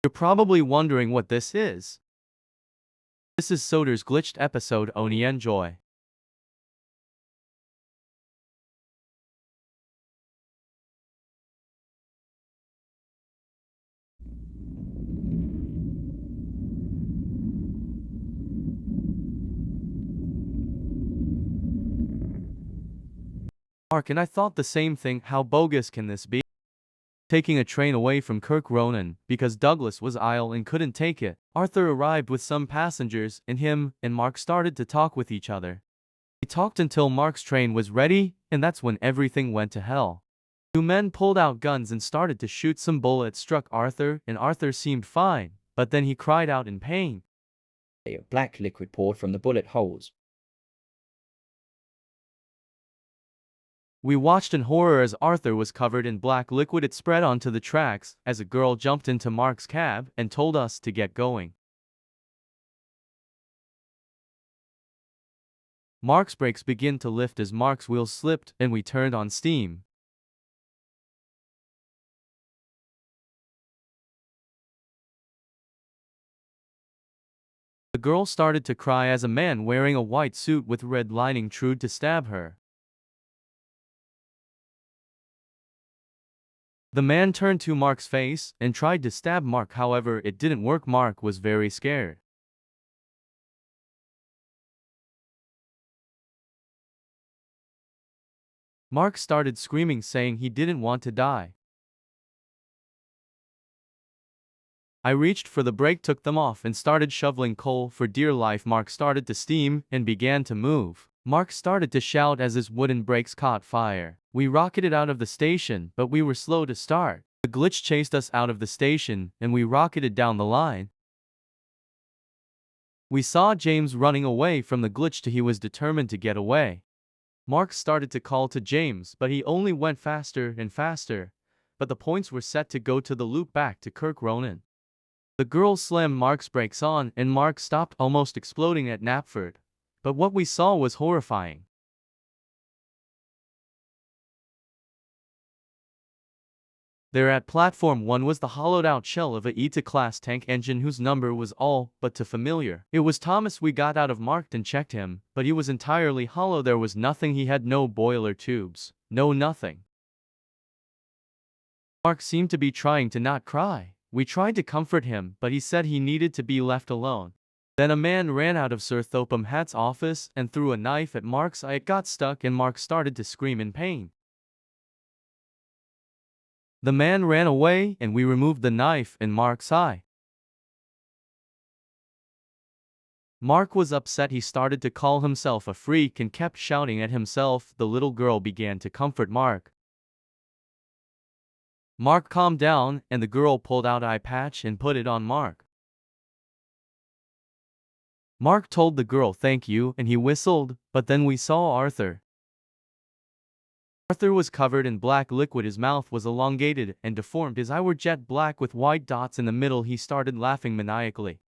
You're probably wondering what this is. This is Sodors' glitched episode. Oni enjoy. Mark and I thought the same thing. How bogus can this be? Taking a train away from Kirk Ronan because Douglas was ill and couldn't take it. Arthur arrived with some passengers, and him and Mark started to talk with each other. They talked until Mark's train was ready, and that's when everything went to hell. Two men pulled out guns and started to shoot. Some bullets struck Arthur, and Arthur seemed fine, but then he cried out in pain. Black liquid poured from the bullet holes. We watched in horror as Arthur was covered in black liquid. It spread onto the tracks as a girl jumped into Mark's cab and told us to get going. Mark's brakes began to lift as Mark's wheels slipped, and we turned on steam. The girl started to cry as a man wearing a white suit with red lining tried to stab her. The man turned to Mark's face and tried to stab Mark, however it didn't work. Mark was very scared. Mark started screaming, saying he didn't want to die. I reached for the brake, took them off, and started shoveling coal for dear life. Mark started to steam and began to move. Mark started to shout as his wooden brakes caught fire. We rocketed out of the station, but we were slow to start. The glitch chased us out of the station, and we rocketed down the line. We saw James running away from the glitch. He was determined to get away. Mark started to call to James, but he only went faster and faster. But the points were set to go to the loop back to Kirk Ronan. The girl slammed Mark's brakes on, and Mark stopped, almost exploding at Knapford. But what we saw was horrifying. There at Platform 1 was the hollowed-out shell of a E-class tank engine whose number was all but too familiar. It was Thomas. We got out of Mark and checked him, but he was entirely hollow. There was nothing. He had no boiler tubes. No nothing. Mark seemed to be trying to not cry. We tried to comfort him, but he said he needed to be left alone. Then a man ran out of Sir Thopham Hatt's office and threw a knife at Mark's eye. It got stuck and Mark started to scream in pain. The man ran away and we removed the knife in Mark's eye. Mark was upset. He started to call himself a freak and kept shouting at himself. The little girl began to comfort Mark. Mark calmed down and the girl pulled out eye patch and put it on Mark. Mark told the girl thank you and he whistled, but then we saw Arthur. Arthur was covered in black liquid. His mouth was elongated and deformed. His eyes were jet black with white dots in the middle. He started laughing maniacally.